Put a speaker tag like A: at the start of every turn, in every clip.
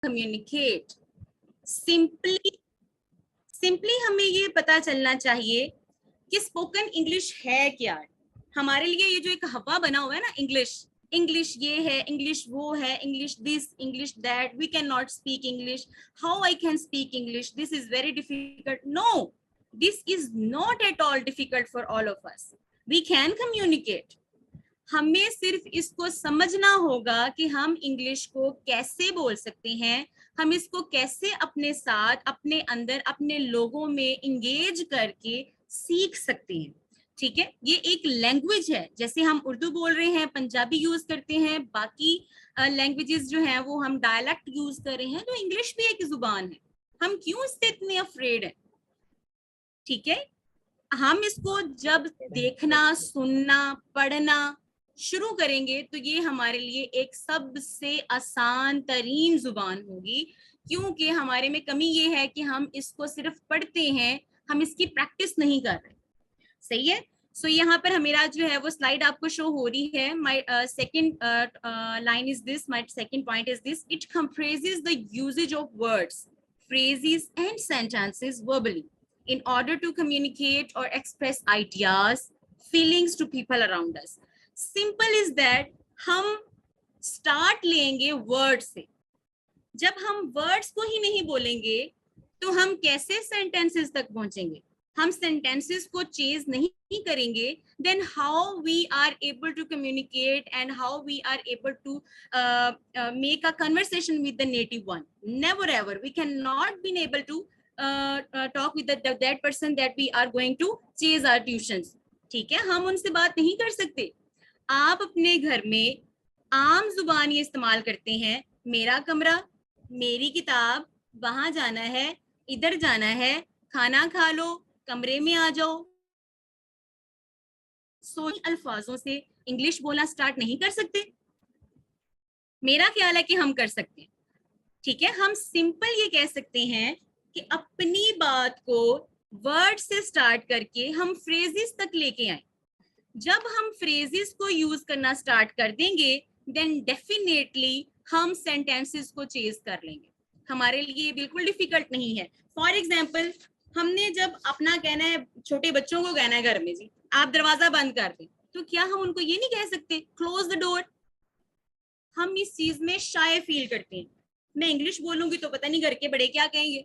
A: Communicate simply हमें ये पता चलना चाहिए कि स्पोकन इंग्लिश है क्या। हमारे लिए ये जो एक हवा बना हुआ है ना, इंग्लिश ये है, इंग्लिश वो है, English this, English that, we can not speak English, how I can speak English, this is very difficult. No, this is not at all difficult for all of us, we can communicate. हमें सिर्फ इसको समझना होगा कि हम English को कैसे बोल सकते हैं, हम इसको कैसे अपने साथ, अपने अंदर, अपने लोगों में इंगेज करके सीख सकते हैं। ठीक है, ये एक लैंग्वेज है, जैसे हम उर्दू बोल रहे हैं, पंजाबी यूज करते हैं, बाकी लैंग्वेजेस जो हैं वो हम डायलेक्ट यूज कर रहे हैं, तो इंग्लिश भी एक जुबान है। हम क्यों इससे इतने अफ्रेड हैं? ठीक है, हम इसको जब देखना, सुनना, पढ़ना शुरू करेंगे तो ये हमारे लिए एक सबसे आसान तरीन जुबान होगी, क्योंकि हमारे में कमी ये है कि हम इसको सिर्फ पढ़ते हैं, हम इसकी प्रैक्टिस नहीं कर रहे। सही है। सो यहाँ पर मेरा जो है वो स्लाइड आपको शो हो रही है। My second line is this, my second point is this, it comprises the usages of words, phrases and sentences verbally in order to communicate or express ideas, feelings to people around us. Simple is that हम start लेंगे word से। जब हम words को ही नहीं बोलेंगे तो हम कैसे sentences तक पहुंचेंगे? हम sentences को chase नहीं करेंगे, then how we are able to communicate and how we are able to make a conversation with the native one? Never ever. We cannot be able to talk with that person that we are going to chase our tuitions. ठीक है, हम उनसे बात नहीं कर सकते। आप अपने घर में आम जुबान ये इस्तेमाल करते हैं, मेरा कमरा, मेरी किताब, वहां जाना है, इधर जाना है, खाना खा लो, कमरे में आ जाओ। सोच अल्फाजों से इंग्लिश बोलना स्टार्ट नहीं कर सकते? मेरा ख्याल है कि हम कर सकते हैं। ठीक है, हम सिंपल ये कह सकते हैं कि अपनी बात को वर्ड से स्टार्ट करके हम फ्रेजेस तक लेके आए। जब हम फ्रेजेस को यूज करना स्टार्ट कर देंगे, देन डेफिनेटली हम सेंटेंसेस को चेज कर लेंगे। हमारे लिए बिल्कुल डिफिकल्ट नहीं है। फॉर एग्जाम्पल, हमने जब अपना कहना है, छोटे बच्चों को कहना है घर में, जी आप दरवाजा बंद कर दें, तो क्या हम उनको ये नहीं कह सकते क्लोज द डोर? हम इस चीज में शाय फील करते हैं। मैं इंग्लिश बोलूंगी तो पता नहीं घर के बड़े क्या कहेंगे,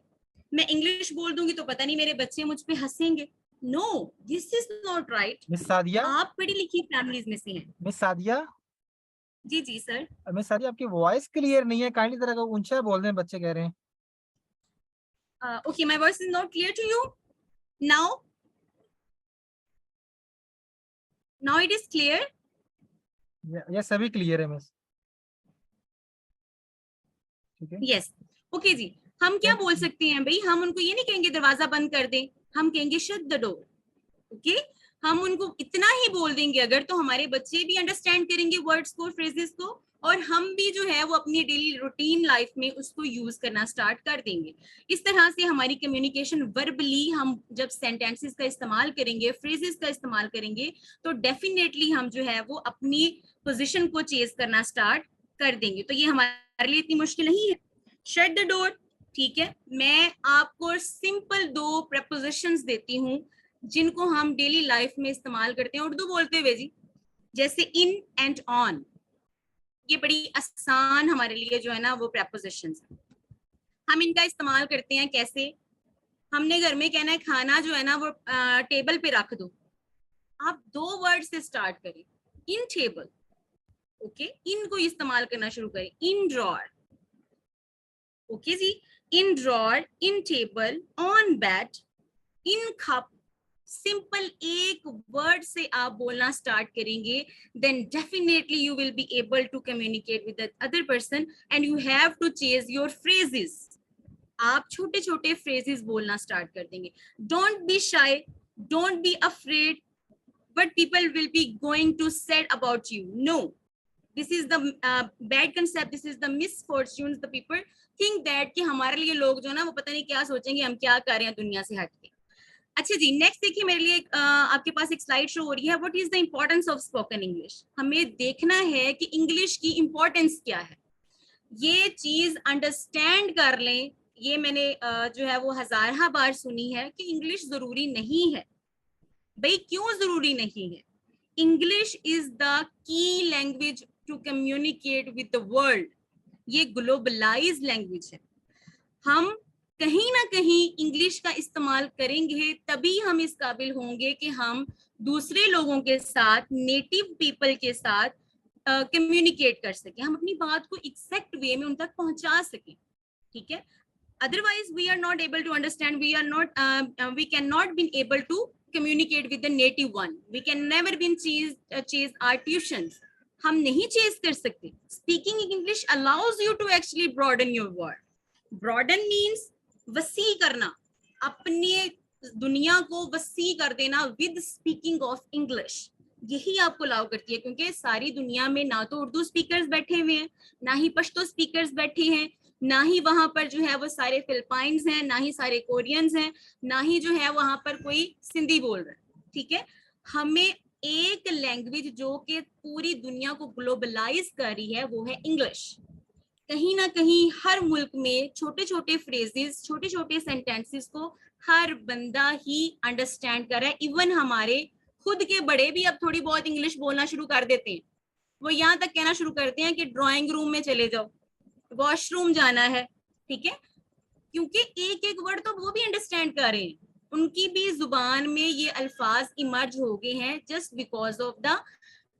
A: मैं इंग्लिश बोल दूंगी तो पता नहीं मेरे बच्चे मुझ पे हंसेंगे। No, this is not right.
B: Miss Sadia,
A: आप पढ़ी लिखी फैमिलीज में से हैं।
B: मिस सादिया,
A: जी जी सर।
B: मिस सादिया आपकी वॉइस क्लियर नहीं है, काइंडली तरह का ऊंचा बोल रहे हैं, बच्चे कह रहे हैं।
A: Okay, my voice is not clear to you now. Now it is clear.
B: ये सभी क्लियर है मिस। ठीक है,
A: यस ओके जी। हम क्या बोल सकते हैं भाई? हम उनको ये नहीं कहेंगे दरवाजा बंद कर दें, हम कहेंगे शट द डोर। ओके, हम उनको इतना ही बोल देंगे अगर, तो हमारे बच्चे भी अंडरस्टैंड करेंगे वर्ड्स को, फ्रेजेस को, और हम भी जो है वो अपनी डेली रूटीन लाइफ में उसको यूज करना स्टार्ट कर देंगे। इस तरह से हमारी कम्युनिकेशन वर्बली, हम जब सेंटेंसेस का इस्तेमाल करेंगे, फ्रेजेस का इस्तेमाल करेंगे, तो डेफिनेटली हम जो है वो अपनी पोजीशन को चेज करना स्टार्ट कर देंगे। तो ये हमारे लिए इतनी मुश्किल नहीं है। शट द डोर, ठीक है, मैं आपको सिंपल दो प्रपोजिशंस देती हूँ जिनको हम डेली लाइफ में इस्तेमाल करते हैं उर्दू बोलते हुए जी। जैसे इन एंड ऑन, ये बड़ी आसान हमारे लिए जो है ना वो प्रपोजिशंस हैं। हम इनका इस्तेमाल करते हैं कैसे? हमने घर में कहना है खाना जो है ना वो टेबल पे रख दो, आप दो वर्ड से स्टार्ट करें, इन टेबल। ओके, इन को इस्तेमाल करना शुरू करें, इन ड्रॉर। ओके जी, in drawer, in table, on bed, in cup. Simple एक वर्ड से आप बोलना स्टार्ट करेंगे, then definitely you will be able to communicate with the other person and you have to chase your phrases. आप छोटे छोटे phrases बोलना start कर देंगे। Don't be shy, don't be afraid what people will be going to say about you. No, this is the bad concept, this is the misfortunes. The people think that कि हमारे लिए लोग जो ना वो पता नहीं क्या सोचेंगे, हम क्या कर रहे हैं दुनिया से हटके। अच्छा जी, नेक्स्ट देखिए, मेरे लिए आपके पास एक स्लाइड शो हो रही है, what is the importance of spoken English. हमें देखना है कि इंग्लिश की इंपॉर्टेंस क्या है। ये चीज अंडरस्टैंड कर लें। ये मैंने जो है वो हजारा बार सुनी है कि इंग्लिश जरूरी नहीं है। भाई क्यों जरूरी नहीं है? English is the key language to communicate with the world. ये ग्लोबलाइज लैंग्वेज है। हम कहीं ना कहीं इंग्लिश का इस्तेमाल करेंगे तभी हम इस काबिल होंगे कि हम दूसरे लोगों के साथ, नेटिव पीपल के साथ कम्युनिकेट कर सकें, हम अपनी बात को एग्जैक्ट वे में उन तक पहुंचा सकें। ठीक है? otherwise we are not able to understand, we are not we cannot been able to communicate with the native one. We can never been chase our tuitions. हम नहीं चेज कर सकते। Speaking English allows you to actually broaden your word. Broaden means वसी करना, अपने दुनिया को वसी कर देना विद स्पीकिंग ऑफ इंग्लिश। यही आपको अलाउ करती है, क्योंकि सारी दुनिया में ना तो उर्दू स्पीकर्स बैठे हुए हैं, ना ही पश्तो स्पीकर्स बैठे हैं, ना ही वहां पर जो है वो सारे फिलिपाइंस हैं, ना ही सारे कोरियंस हैं, ना ही जो है वहां पर कोई सिंधी बोल रहा है। ठीक है? हमें एक लैंग्वेज जो कि पूरी दुनिया को ग्लोबलाइज कर रही है वो है इंग्लिश। कहीं ना कहीं हर मुल्क में छोटे छोटे फ्रेजेस, छोटे छोटे सेंटेंसेस को हर बंदा ही अंडरस्टैंड कर रहा है। इवन हमारे खुद के बड़े भी अब थोड़ी बहुत इंग्लिश बोलना शुरू कर देते हैं। वो यहाँ तक कहना शुरू करते हैं कि ड्राइंग रूम में चले जाओ, वॉशरूम जाना है। ठीक है? क्योंकि एक एक वर्ड तो वो भी अंडरस्टैंड कर रहे हैं, उनकी भी जुबान में ये अल्फाज इमर्ज हो गए हैं just because of the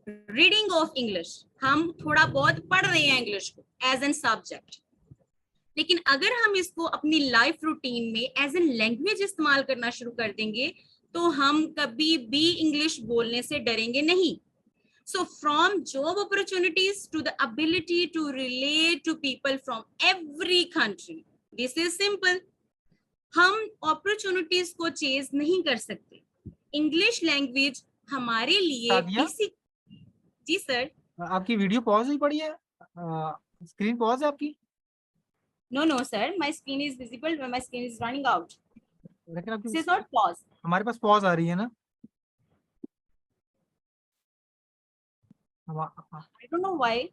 A: reading of English. हम थोड़ा बहुत पढ़ रहे हैं इंग्लिश को एज एन सब्जेक्ट, लेकिन अगर हम इसको अपनी लाइफ रूटीन में एज एन लैंग्वेज इस्तेमाल करना शुरू कर देंगे तो हम कभी भी इंग्लिश बोलने से डरेंगे नहीं। So from job opportunities to the ability to relate to people from every country, this is simple. हम opportunities को चेज नहीं कर सकते। इंग्लिश लैंग्वेज हमारे लिए बेसिक। जी सर।
B: आपकी वीडियो पॉज ही पड़ी है, स्क्रीन पॉज है आपकी?
A: No no sir, my screen is visible, my screen is running out.
B: लेकिन आपकी
A: दिस इज नॉट पॉज।
B: हमारे पास पॉज आ रही है ना?
A: I don't know why,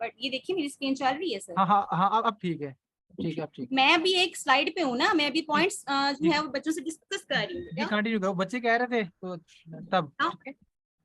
A: but ये देखिए मेरी स्क्रीन चल रही है सर।
B: हाँ हाँ हाँ, अब ठीक है, ठीक है, अब ठीक।
A: मैं अभी एक स्लाइड पे हूँ ना, मैं अभी पॉइंट्स जो है वो बच्चों से डिस्कस कर रही हूँ।
B: कंटिन्यू करो, बच्चे कह रहे थे तो तब।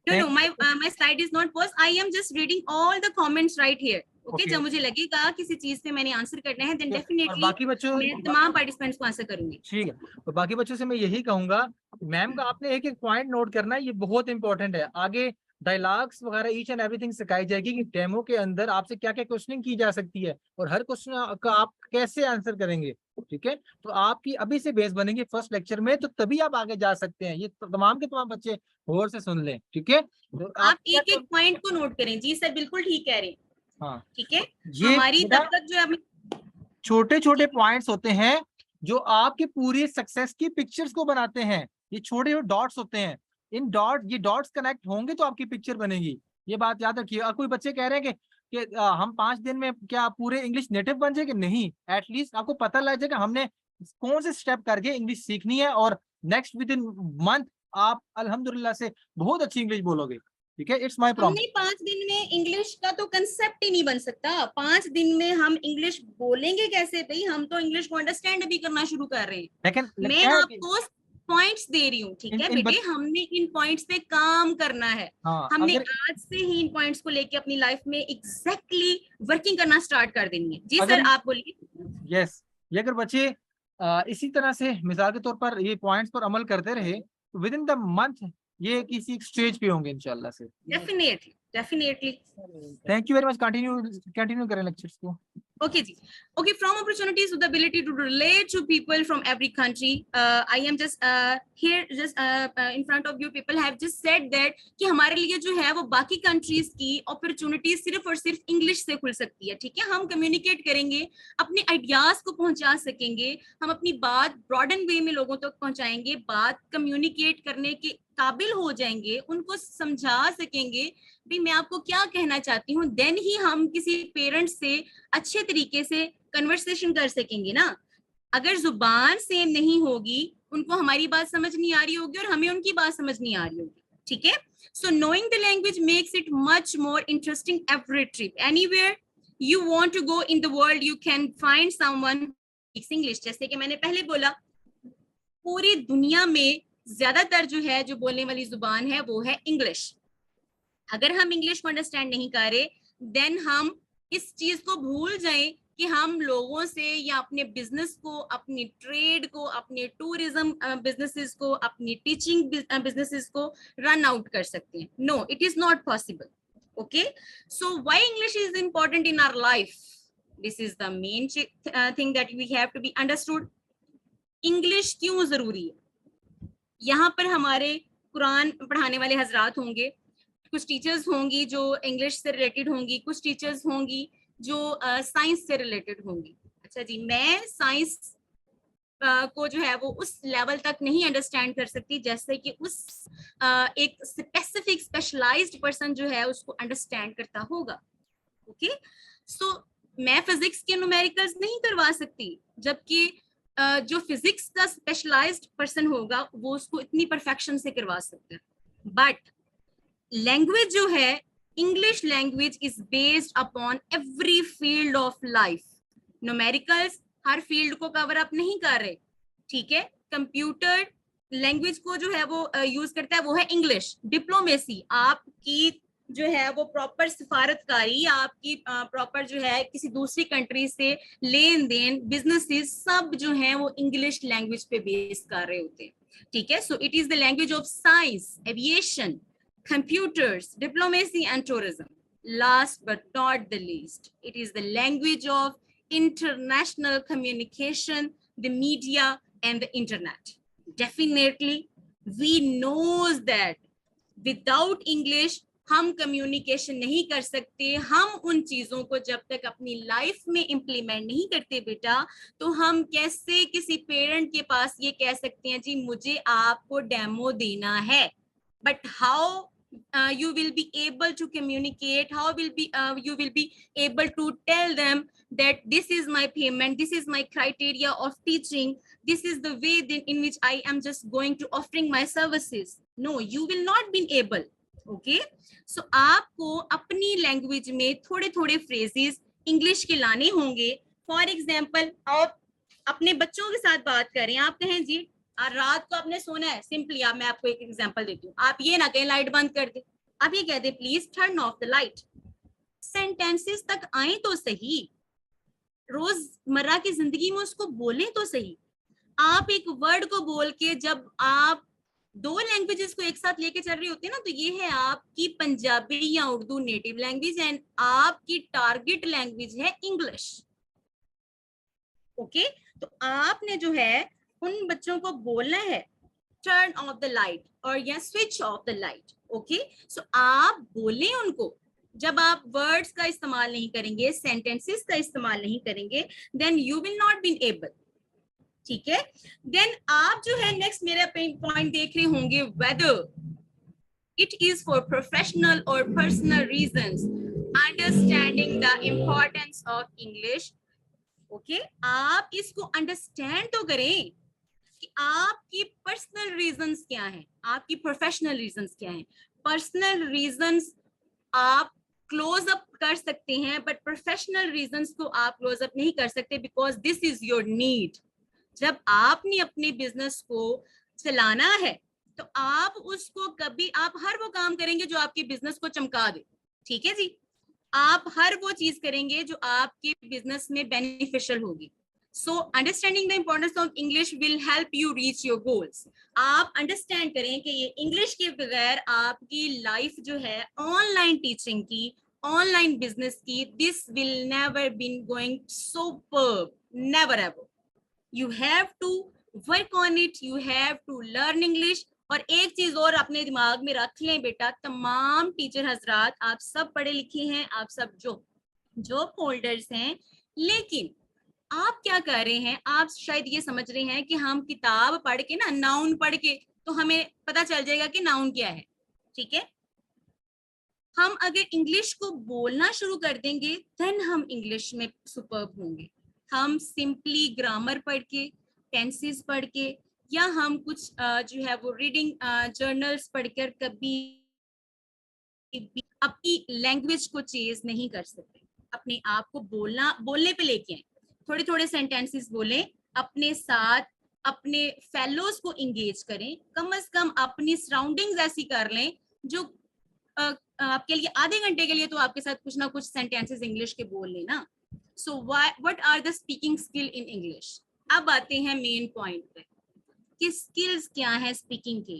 A: No, my slide is not paused. I am just reading all the comments right here. Okay, जब मुझे लगेगा किसी चीज से मैंने आंसर करना है, then definitely
B: बाकी बच्चों,
A: मैं तमाम पार्टिसिपेंट्स को आंसर करूंगी।
B: ठीक है, तो बाकी बच्चों से मैं यही कहूंगा, मैम का आपने एक एक पॉइंट नोट करना है, ये बहुत इंपॉर्टेंट है। आगे डायलॉग्स वगैरह ईच एंड एवरीथिंग सिखाई जाएगी कि डेमो के अंदर आपसे क्या क्या क्वेश्चनिंग की जा सकती है और हर क्वेश्चन का आप कैसे आंसर करेंगे। ठीक है? तो आपकी अभी से बेस बनेंगे फर्स्ट लेक्चर में, तो तभी आप आगे जा सकते हैं। ये तमाम के तमाम बच्चे गौर से सुन लें। ठीक है? तो
A: आप एक एक पॉइंट को नोट करें। जी सर, बिल्कुल ठीक कह रहे हैं।
B: हाँ,
A: ठीक है?
B: ये
A: हमारी तब तक जो
B: छोटे छोटे पॉइंट्स होते हैं जो आपके पूरी सक्सेस की पिक्चर्स को बनाते हैं। ये छोटे छोटे डॉट्स होते हैं, इन ये डॉट्स कनेक्ट होंगे तो आपकी पिक्चर बनेगी। ये बात याद रखिए। और कोई बच्चे कह रहे हैं कि हम 5 दिन में क्या पूरे इंग्लिश नेटिव बन जाएंगे? नहीं, एटलीस्ट आपको पता लग जाएगा हमने कौन से स्टेप करके इंग्लिश सीखनी है, और नेक्स्ट विद इन मंथ आप अल्हम्दुलिल्लाह से बहुत अच्छी इंग्लिश बोलोगे। ठीक है? It's my promise.
A: हमने 5 दिन में इंग्लिश का तो कंसेप्ट ही नहीं बन सकता। 5 दिन में हम इंग्लिश बोलेंगे कैसे भाई? हम तो इंग्लिश को अंडरस्टैंड भी करना शुरू कर रहे हैं।
B: लेकिन
A: मैं आपको पॉइंट्स दे रही हूँ। ठीक है बेटे, हमने इन पॉइंट्स पे काम करना है। हमने आज से ही इन पॉइंट्स को लेके अपनी लाइफ में एग्जैक्टली वर्किंग करना स्टार्ट कर देनी है। जी सर, आप बोलिए।
B: यस, ये अगर बच्चे इसी तरह से मिसाल के तौर पर ये पॉइंट्स पर अमल करते रहे तो विद इन द मंथ ये किसी स्टेज पे होंगे इंशाल्लाह से।
A: Definitely definitely.
B: Thank you very much. Continue करें लेक्चर्स को।
A: Okay ji. Okay, from opportunities to the ability to relate to people from every country, I am just here just in front of you people have just said that कि हमारे लिए जो है वो बाकी countries की opportunities सिर्फ और सिर्फ English से खुल सकती है। ठीक है? हम communicate करेंगे, अपने ideas को पहुंचा सकेंगे, हम अपनी बात broaden way में लोगों तक पहुंचाएंगे, बात communicate करने के काबिल हो जाएंगे, उनको समझा सकेंगे भी मैं आपको क्या कहना चाहती हूँ, देन ही हम किसी पेरेंट्स से अच्छे तरीके से कन्वर्सेशन कर सकेंगे ना। अगर जुबान सेम नहीं होगी, उनको हमारी बात समझ नहीं आ रही होगी और हमें उनकी बात समझ नहीं आ रही होगी। ठीक है? सो knowing the language makes it much more interesting every trip anywhere. You want to go in the world, you can find someone who speaks English. जैसे कि मैंने पहले बोला, पूरी दुनिया में ज्यादातर जो है, जो बोलने वाली जुबान है, वो है इंग्लिश. अगर हम इंग्लिश को अंडरस्टैंड नहीं कर रहे, देन हम इस चीज को भूल जाएं कि हम लोगों से या अपने बिजनेस को, अपनी ट्रेड को, अपने टूरिज्म बिजनेसेस को, अपनी टीचिंग बिजनेसेस को रन आउट कर सकते हैं. No, it is not possible. Okay, so why English is important in our life? This is the main thing that we have to be understood. English क्यों जरूरी है? यहाँ पर हमारे कुरान पढ़ाने वाले हजरात होंगे, कुछ टीचर्स होंगी जो इंग्लिश से रिलेटेड होंगी, कुछ टीचर्स होंगी जो साइंस से रिलेटेड होंगी. अच्छा जी, मैं साइंस को जो है वो उस लेवल तक नहीं अंडरस्टैंड कर सकती जैसे कि उस एक स्पेसिफिक स्पेशलाइज्ड पर्सन जो है उसको अंडरस्टैंड करता होगा. ओके, सो मैं फिजिक्स के न्यूमेरिकल्स नहीं करवा सकती, जबकि जो फिजिक्स का स्पेशलाइज्ड पर्सन होगा वो उसको इतनी परफेक्शन से करवा सकता है. बट लैंग्वेज जो है, English language is based upon every field of life. Numericals her field को कवर अप नहीं कर रहे, ठीक है. कंप्यूटर लैंग्वेज को जो है वो यूज करता है, वो है इंग्लिश. डिप्लोमेसी, आपकी जो है वो प्रॉपर सिफारतकारी, आपकी प्रॉपर जो है किसी दूसरी कंट्री से लेन देन, बिजनेसेस, सब जो है वो इंग्लिश लैंग्वेज पे बेस कर रहे होते हैं, ठीक है. So it is the language of science, aviation, computers, diplomacy and tourism. Last but not the least, it is the language of international communication, the media and the internet. Definitely, we knows that without English हम communication नहीं कर सकते. हम उन चीजों को जब तक अपनी लाइफ में इम्प्लीमेंट नहीं करते बेटा, तो हम कैसे किसी पेरेंट के पास ये कह सकते हैं जी मुझे आपको डेमो देना है. But how you will be able to communicate, how will be you will be able to tell them that this is my payment, this is my criteria of teaching, this is the way in which I am just going to offering my services? No, you will not be able. Okay, so आपको अपनी language में थोड़े थोड़े phrases English के लाने होंगे. For example, आप अपने बच्चों के साथ बात करें, आप कहें जी रात को आपने सोना है. सिंपली मैं आपको एक एग्जांपल देती हूँ. आप ये ना कहें लाइट बंद कर दे, आप ये कह दे please turn off the light. Sentences तक आए तो सही, रोजमर्रा की जिंदगी में उसको बोले तो सही. आप एक वर्ड को बोल के जब आप दो लैंग्वेजेस को एक साथ लेके चल रही होती है ना, तो ये है आपकी पंजाबी या उर्दू नेटिव लैंग्वेज एंड आपकी टारगेट लैंग्वेज है इंग्लिश. ओके, तो आपने जो है उन बच्चों को बोलना है टर्न ऑफ द लाइट और या switch off the light. Okay, so आप बोलें उनको. जब आप वर्ड्स का इस्तेमाल नहीं करेंगे, सेंटेंसेस का इस्तेमाल नहीं करेंगे, then you will not be able. ठीक है, देन आप जो है नेक्स्ट मेरा पॉइंट देख रहे होंगे, whether it is for professional और personal reasons, understanding the importance of English. Okay, आप इसको अंडरस्टैंड तो करें कि आपकी पर्सनल रीजंस क्या हैं, आपकी प्रोफेशनल रीजंस क्या हैं. पर्सनल रीजंस आप क्लोज अप कर सकते हैं, बट प्रोफेशनल रीजंस को आप क्लोज अप नहीं कर सकते, because this is your need. जब आपने अपने बिजनेस को चलाना है तो आप उसको कभी, आप हर वो काम करेंगे जो आपके बिजनेस को चमका दे. ठीक है जी, आप हर वो चीज करेंगे जो आपके बिजनेस में बेनिफिशियल होगी. So understanding the importance of English will help you reach your goals. आप अंडरस्टैंड करें कि ये इंग्लिश के बगैर आपकी लाइफ जो है ऑनलाइन टीचिंग की, ऑनलाइन बिजनेस की, this will never been going superb, never ever. You have to work on it, you have to learn English. और एक चीज और अपने दिमाग में रख लें बेटा, तमाम टीचर हजरात आप सब पढ़े लिखे हैं, आप सब जॉब होल्डर्स हैं, लेकिन आप क्या कर रहे हैं, आप शायद ये समझ रहे हैं कि हम किताब पढ़ के ना, नाउन पढ़ के तो हमें पता चल जाएगा कि नाउन क्या है. ठीक है, हम अगर इंग्लिश को बोलना शुरू कर देंगे देन हम इंग्लिश में सुपर्ब होंगे. हम सिंपली ग्रामर पढ़ के, टेंसेस पढ़ के, या हम कुछ जो है वो रीडिंग जर्नल्स पढ़कर कभी अपनी लैंग्वेज को चेंज नहीं कर सकते. अपने आप को बोलने पे लेके आए, थोड़े थोड़े सेंटेंसेस बोलें, अपने साथ अपने फेलोज को इंगेज करें, कम से कम अपनी सराउंडिंग्स ऐसी कर लें जो आपके लिए आधे घंटे के लिए तो आपके साथ कुछ ना कुछ सेंटेंसेस इंग्लिश के बोल लेना। So what are the speaking skill in English. अब आते हैं मेन पॉइंट पे कि स्किल्स क्या है स्पीकिंग के।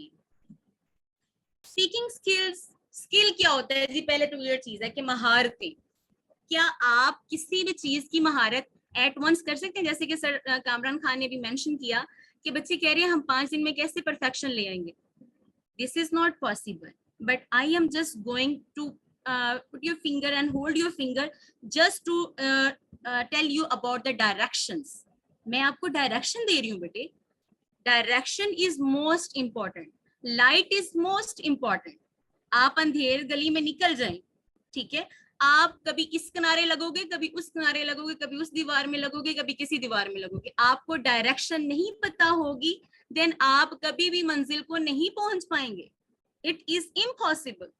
A: स्पीकिंग स्किल्स, स्किल क्या होता है जी? पहले तो ये चीज है कि महारतें। क्या आप किसी भी चीज की महारत एट वंस कर सकते हैं? जैसे कि सर कामरान खान ने भी मेंशन किया कि बच्चे कह रहे हैं हम 5 दिन में कैसे परफेक्शन ले आएंगे। This is not possible, but I am just going to put your finger and hold your finger just to tell you about the directions. मैं आपको डायरेक्शन दे रही हूँ बेटे। Direction is most important, light is most important. आप अंधेर गली में निकल जाएं, ठीक है, आप कभी इस किनारे लगोगे, कभी उस किनारे लगोगे, कभी उस दीवार में लगोगे, कभी किसी दीवार में लगोगे, आपको डायरेक्शन नहीं पता होगी, देन आप कभी भी मंजिल को नहीं पहुंच पाएंगे। It is impossible.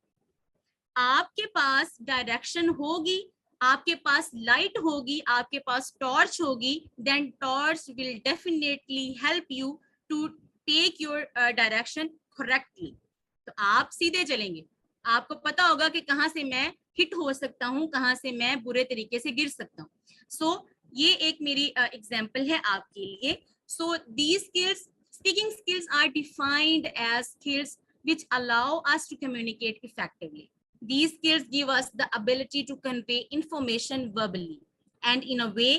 A: आपके पास डायरेक्शन होगी, आपके पास लाइट होगी, आपके पास टॉर्च होगी, then torch will definitely help you to take your direction correctly. तो आप सीधे चलेंगे, आपको पता होगा कि कहाँ से मैं हिट हो सकता हूँ, कहाँ से मैं बुरे तरीके से गिर सकता हूँ। सो ये एक मेरी एग्जाम्पल है आपके लिए। So these skills, speaking skills are defined as skills which allow us to communicate effectively. These skills give us the ability to convey information verbally and in a way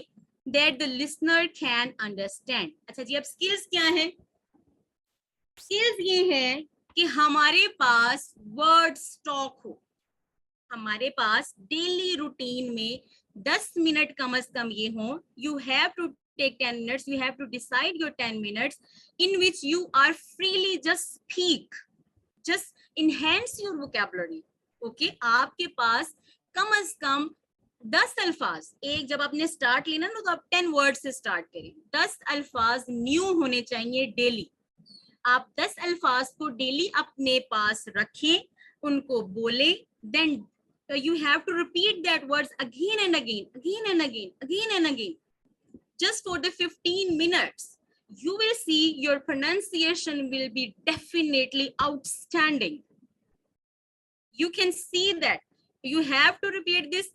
A: that the listener can understand. अच्छा जी, अब skills क्या है? Skills ये है कि हमारे पास word stock हो, हमारे पास डेली रूटीन में 10 मिनट कम से कम ये हो। You have to take 10 minutes, you have to decide your 10 minutes in which you are freely just speak, just enhance your vocabulary. Okay, आपके पास कम से कम 10 अल्फाज, एक जब आपने स्टार्ट लेना ना तो आप 10 वर्ड से स्टार्ट करें, 10 अल्फाज न्यू होने चाहिए डेली। आप 10 अल्फाज को डेली अपने पास रखें, उनको बोले, then you have to repeat that words again and again, again and again, again and again, just for the 15 minutes. You will see your pronunciation will be definitely outstanding. You can see that. You have to repeat this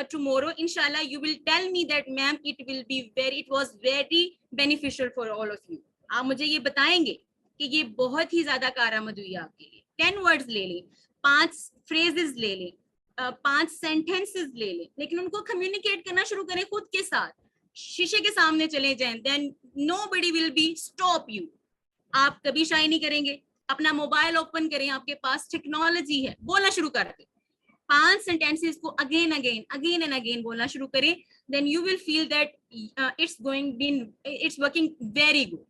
A: tomorrow. Inshallah, you will tell me that, ma'am, it was very beneficial for all of you. आप मुझे ये बताएंगे कि ये बहुत ही ज्यादा कारआमद हुई आपके लिए। 10 वर्ड्स ले लें, 5 फ्रेजेस ले लें, 5 सेंटेंसेस ले लें, लेकिन उनको कम्युनिकेट करना शुरू करें खुद के साथ। शीशे के सामने चले जाएं, then nobody will be stop you. आप कभी शाय नहीं करेंगे। अपना मोबाइल ओपन करें, आपके पास टेक्नोलॉजी है, बोलना शुरू कर दें, 5 सेंटेंसेस को अगेन एंड अगेन बोलना शुरू करें, then you will feel that it's working very good.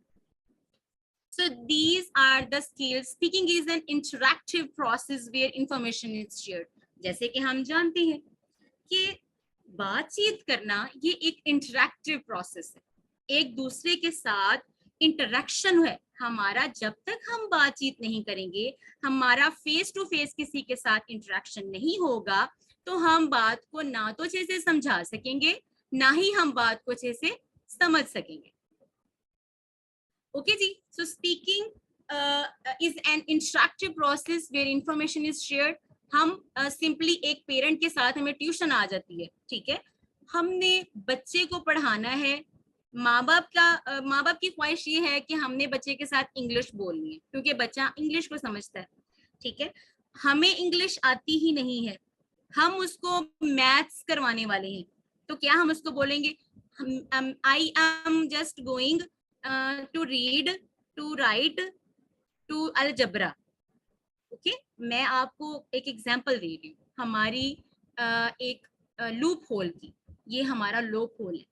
A: So these are the skills. Speaking is an interactive process where information is shared. जैसे कि हम जानते हैं कि बातचीत करना ये एक इंटरैक्टिव प्रोसेस है, एक दूसरे के साथ इंटरेक्शन है हमारा। जब तक हम बातचीत नहीं करेंगे, हमारा फेस टू फेस किसी के साथ इंटरेक्शन नहीं होगा, तो हम बात को ना तो अच्छे से समझा सकेंगे, ना ही हम बात को अच्छे से समझ सकेंगे। ओके जी, so speaking is an interactive process where information is shared. हम सिंपली एक पेरेंट के साथ हमें ट्यूशन आ जाती है, ठीक है, हमने बच्चे को पढ़ाना है, माँ बाप की ख्वाहिश ये है कि हमने बच्चे के साथ इंग्लिश बोलनी है क्योंकि बच्चा इंग्लिश को समझता है, ठीक है। हमें इंग्लिश आती ही नहीं है, हम उसको मैथ्स करवाने वाले हैं, तो क्या हम उसको बोलेंगे I am just going to read, to write, to algebra. Okay, मैं आपको एक एग्जांपल दे रही हूँ हमारी एक लूप होल की। ये हमारा लूप होल है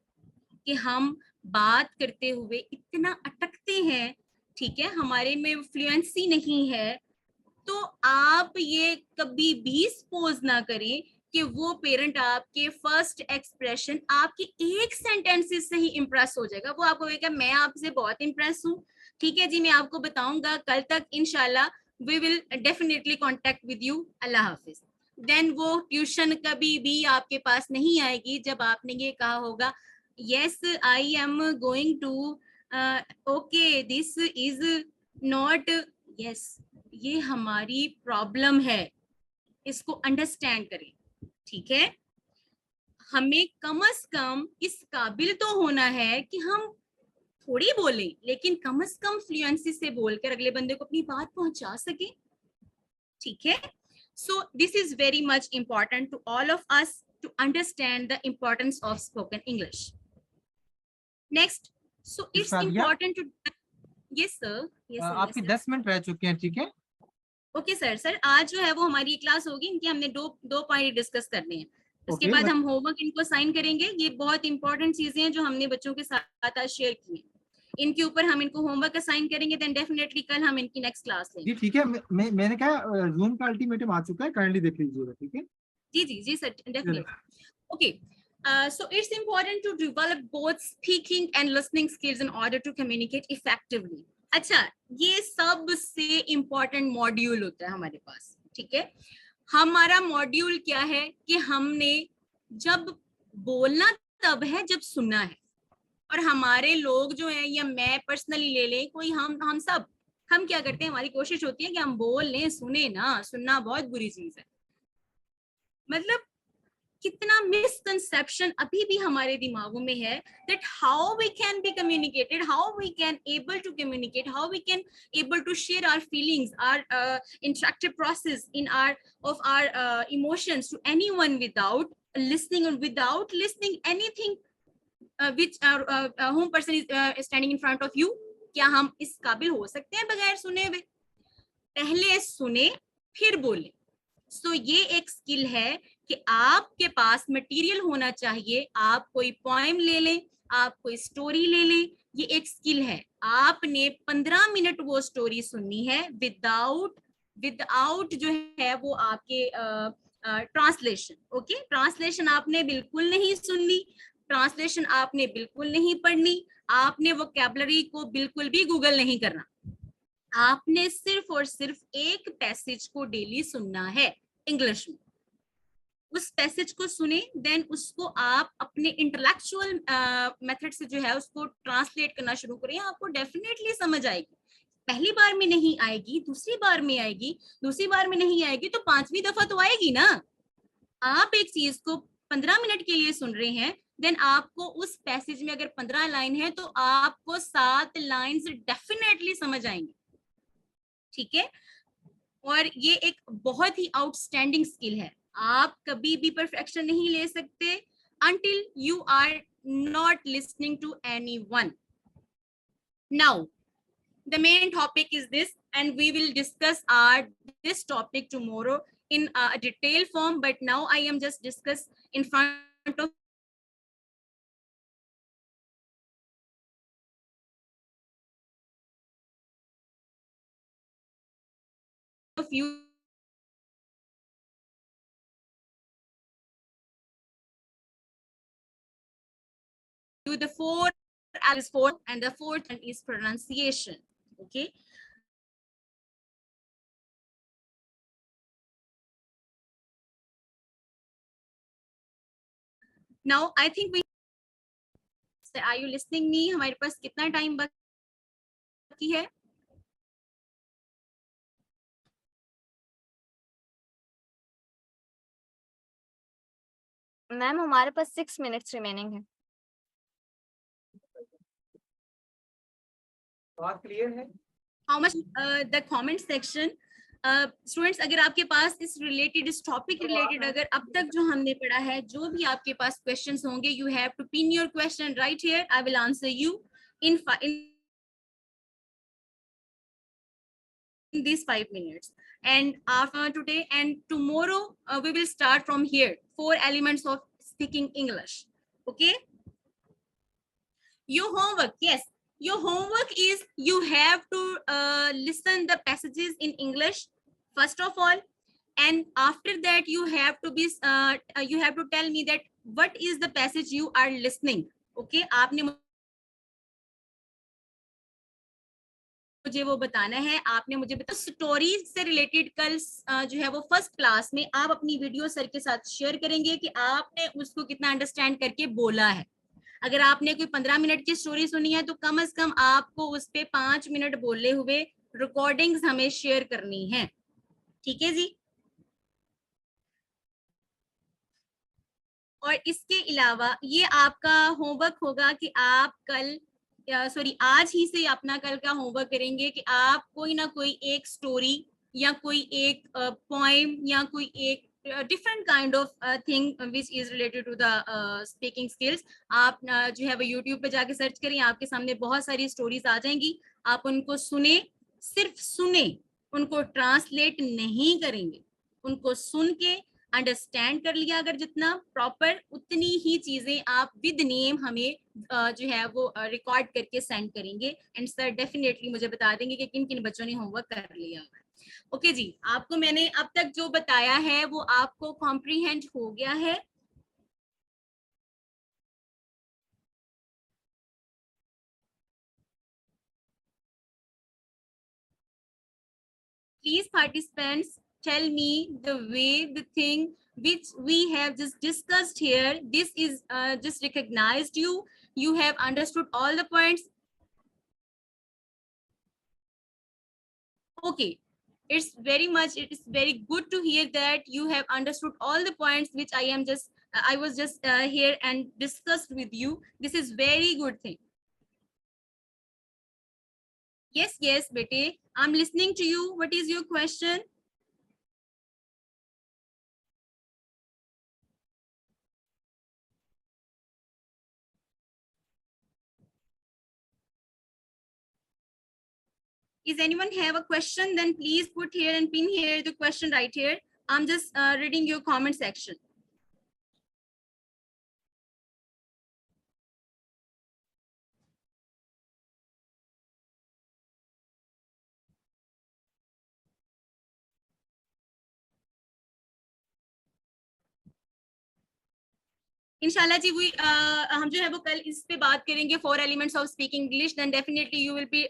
A: कि हम बात करते हुए इतना अटकते हैं, ठीक है, हमारे में फ्लुएंसी नहीं है। तो आप ये कभी भी सपोज ना करें कि वो पेरेंट आपके फर्स्ट एक्सप्रेशन आपके एक सेंटेंसेस से ही इम्प्रेस हो जाएगा। वो आपको कहेगा मैं आपसे बहुत इम्प्रेस हूँ, ठीक है जी, मैं आपको बताऊंगा कल तक इंशाल्लाह, we will definitely contact with you, अल्लाह हाफिज। देन वो ट्यूशन कभी भी आपके पास नहीं आएगी जब आपने ये कहा होगा yes I am going to, okay this is not, yes ये हमारी प्रॉब्लम है, इसको अंडरस्टैंड करें, ठीक है। हमें कम से कम इस काबिल तो होना है कि हम थोड़ी बोले लेकिन कम से कम फ्लुएंसी से बोलकर अगले बंदे को अपनी बात पहुंचा सके, ठीक है। So this is very much important to all of us to understand the importance of spoken English. Next, so it's important to, yes sir, yes sir,
B: आपकी 10 मिनट रह चुके हैं, ठीक है।
A: ओके सर, सर आज जो है वो हमारी क्लास होगी, इनकी हमने दो पॉइंट डिस्कस करने हैं, उसके बाद हम होमवर्क इनको साइन करेंगे। ये बहुत इंपॉर्टेंट चीजें हैं जो हमने बच्चों के साथ आज शेयर की हैं, इनके ऊपर हम इनको होमवर्क असाइन करेंगे, देन डेफिनेटली कल हम इनकी नेक्स्ट क्लास लेंगे।
B: जी ठीक है, मैंने कहा जूम का अल्टीमेटम आ चुका है, काइंडली देख लीजिएगा, ठीक है।
A: जी जी जी sir, definitely. Okay, so it's important to develop both speaking and listening skills in order to communicate effectively. अच्छा, ये सबसे इम्पोर्टेंट मॉड्यूल होता है हमारे पास, ठीक है। हमारा मॉड्यूल क्या है कि हमने जब बोलना तब है जब सुनना है, और हमारे लोग जो हैं या मैं पर्सनली ले लें कोई, हम सब हम क्या करते हैं, हमारी कोशिश होती है कि हम बोल लें, सुने ना, सुनना बहुत बुरी चीज है। मतलब कितना मिसकंसेप्शन अभी भी हमारे दिमागों में है that how we can be communicated, how we can able to communicate, how we can able to share our feelings, our interactive process in our of our emotions to anyone without listening or without listening anything which whom person is standing in front of you. क्या हम इस काबिल हो सकते हैं बगैर सुने हुए? पहले सुने फिर बोले। सो ये एक स्किल है कि आपके पास मटेरियल होना चाहिए, आप कोई पोएम ले लें, आप कोई स्टोरी ले लें, ये एक स्किल है। आपने 15 मिनट वो स्टोरी सुननी है विदाउट जो है वो आपके ट्रांसलेशन, ओके। ट्रांसलेशन आपने बिल्कुल नहीं सुननी, ट्रांसलेशन आपने बिल्कुल नहीं पढ़नी, आपने वोकैबुलरी को बिल्कुल भी गूगल नहीं करना, आपने सिर्फ और सिर्फ एक पैसेज को डेली सुनना है इंग्लिश में। उस पैसेज को सुने, देन उसको आप अपने इंटेलेक्चुअल मेथड से जो है उसको ट्रांसलेट करना शुरू करें, आपको डेफिनेटली समझ आएगी। पहली बार में नहीं आएगी, दूसरी बार में आएगी, दूसरी बार में नहीं आएगी तो पांचवी दफा तो आएगी ना। आप एक चीज को 15 मिनट के लिए सुन रहे हैं, देन आपको उस पैसेज में अगर 15 लाइन है तो आपको 7 लाइन डेफिनेटली समझ आएंगे, ठीक है। और ये एक बहुत ही आउटस्टैंडिंग स्किल है। आप कभी भी परफेक्शन नहीं ले सकते until you are not listening to anyone. Now the main topic is this, and we will discuss this topic tomorrow in a detailed form, but now I am just discuss in front of you the four and the fourth one is pronunciation, okay. Now I think we, are you listening me? हमारे पास कितना time बाकी है?
C: Ma'am हमारे पास 6 minutes remaining है।
B: बात clear है?
A: How much the comment section, students अगर आपके पास इस रिलेटेड, इस टॉपिक रिलेटेड अगर अब तक जो हमने पढ़ा है, जो भी आपके पास क्वेश्चंस होंगे, you have to pin your question right here, I will answer you in these 5 minutes. And after today and tomorrow we will start from here, 4 elements of speaking English, okay. Your homework, yes, your homework is you have to listen the passages in English first of all, and after that you have to be you have to tell me that what is the passage you are listening, okay. आपने मुझे वो बताना है, आपने मुझे बता story से related कल जो है वो फर्स्ट क्लास में आप अपनी वीडियो सर के साथ शेयर करेंगे कि आपने उसको कितना अंडरस्टैंड करके बोला है। अगर आपने कोई 15 मिनट की स्टोरी सुनी है तो कम से कम आपको उस पे 5 मिनट बोले हुए रिकॉर्डिंग्स हमें शेयर करनी है, ठीक है जी। और इसके अलावा ये आपका होमवर्क होगा कि आप कल सॉरी आज ही से अपना कल का होमवर्क करेंगे कि आप कोई ना कोई एक स्टोरी या कोई एक पोएम या कोई एक different kind of thing which is related to the speaking skills, आप जो है वो यूट्यूब पे जाके सर्च करें, आपके सामने बहुत सारी स्टोरीज आ जाएंगी, आप उनको सुने, सिर्फ सुने, उनको ट्रांसलेट नहीं करेंगे, उनको सुन के अंडरस्टैंड कर लिया अगर जितना प्रॉपर, उतनी ही चीजें आप विद नेम हमें जो है वो रिकॉर्ड करके सेंड करेंगे एंड सर डेफिनेटली मुझे बता देंगे कि किन किन बच्चों ने होमवर्क कर लिया। ओके जी, आपको मैंने अब तक जो बताया है वो आपको कॉम्प्रीहेंड हो गया है? Please participants tell me the way the thing which we have just discussed here, this is just recognized, you have understood all the points? Okay, it's very good to hear that you have understood all the points which I was just here and discussed with you. This is very good thing. Yes bete, I'm listening to you. What is your question? Is anyone have a question? Then please put here and pin here the question right here. I'm just reading your comment section. इंशाल्लाह जी वही हम जो है वो कल इस पे बात करेंगे 4 elements of speaking English, then definitely you will be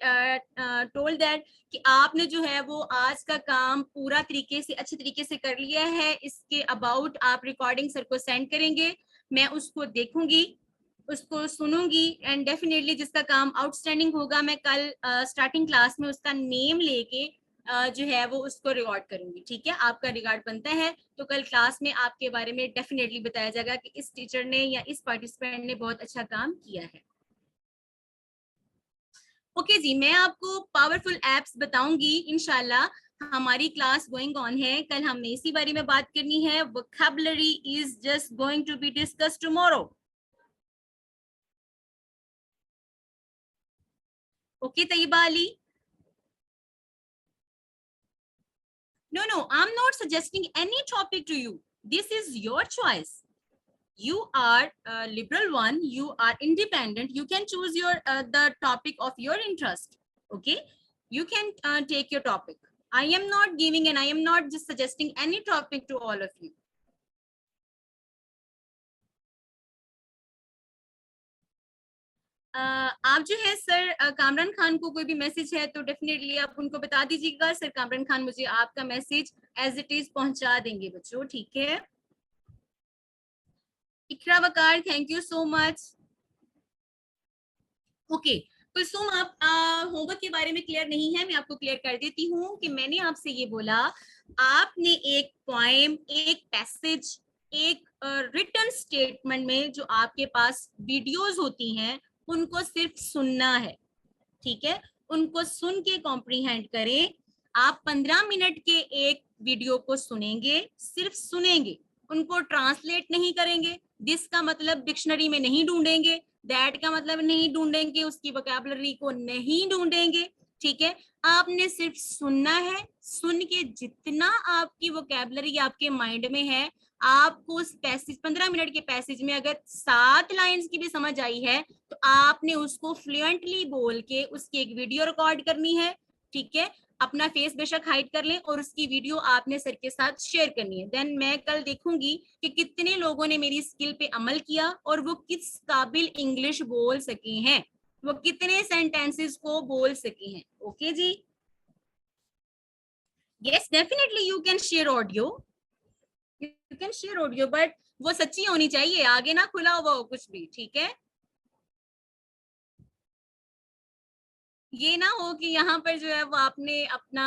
A: told that कि आपने जो है वो आज का काम पूरा तरीके से अच्छे तरीके से कर लिया है। इसके अबाउट आप रिकॉर्डिंग सर को सेंड करेंगे, मैं उसको देखूंगी, उसको सुनूंगी एंड डेफिनेटली जिसका काम आउटस्टैंडिंग होगा मैं कल स्टार्टिंग क्लास में उसका नेम लेके जो है वो उसको रिकॉर्ड करूंगी, ठीक है। आपका रिकॉर्ड बनता है तो कल क्लास में आपके बारे में डेफिनेटली बताया जाएगा कि इस टीचर ने या इस पार्टिसिपेंट ने बहुत अच्छा काम किया है। ओके जी, मैं आपको पावरफुल एप्स बताऊंगी इंशाल्लाह। हमारी क्लास गोइंग ऑन है, कल हमने इसी बारे में बात करनी है। Vocabulary is just going to be discuss tomorrow. Okay Taiba Ali? No, I'm not suggesting any topic to you. This is your choice. You are a liberal one, you are independent, you can choose the topic of your interest. Okay, you can take your topic. I am not giving and I am not just suggesting any topic to all of you. आप जो है sir Kamran Khan को कोई भी message है तो definitely आप उनको बता दीजिएगा। सर कामरान खान मुझे आपका मैसेज एज इट इज पहुंचा देंगे बच्चों, ठीक है। Iqra Waqar, thank you so much. Okay, Kulsoom आप होमवर्क के बारे में क्लियर नहीं है, मैं आपको क्लियर कर देती हूँ कि मैंने आपसे ये बोला, आपने एक पोएम, एक पैसेज, एक रिटन स्टेटमेंट में जो आपके पास वीडियोस होती हैं उनको सिर्फ सुनना है, ठीक है। उनको सुन के कॉम्प्रीहेंड करें। आप 15 मिनट के एक वीडियो को सुनेंगे, सिर्फ सुनेंगे, उनको ट्रांसलेट नहीं करेंगे। दिस का मतलब डिक्शनरी में नहीं ढूंढेंगे, दैट का मतलब नहीं ढूंढेंगे, उसकी वोकैबुलरी को नहीं ढूंढेंगे, ठीक है। आपने सिर्फ सुनना है, सुन के जितना आपकी वोकैबुलरी आपके माइंड में है, आपको उस पैसेज 15 मिनट के पैसेज में अगर 7 लाइंस की भी समझ आई है तो आपने उसको फ्लुएंटली बोल के उसकी एक वीडियो रिकॉर्ड करनी है, ठीक है। अपना फेस बेशक हाइड कर लें और उसकी वीडियो आपने सर के साथ शेयर करनी है। देन मैं कल देखूंगी कि कितने लोगों ने मेरी स्किल पे अमल किया और वो किस काबिल इंग्लिश बोल सके हैं, वो कितने सेंटेंसेस को बोल सके हैं, ओके जी, yes definitely you can share audio, you can share audio, but वो सच्ची होनी चाहिए, आगे ना खुला हुआ हो कुछ भी, ठीक है। ये ना हो कि यहाँ पर जो है वो आपने अपना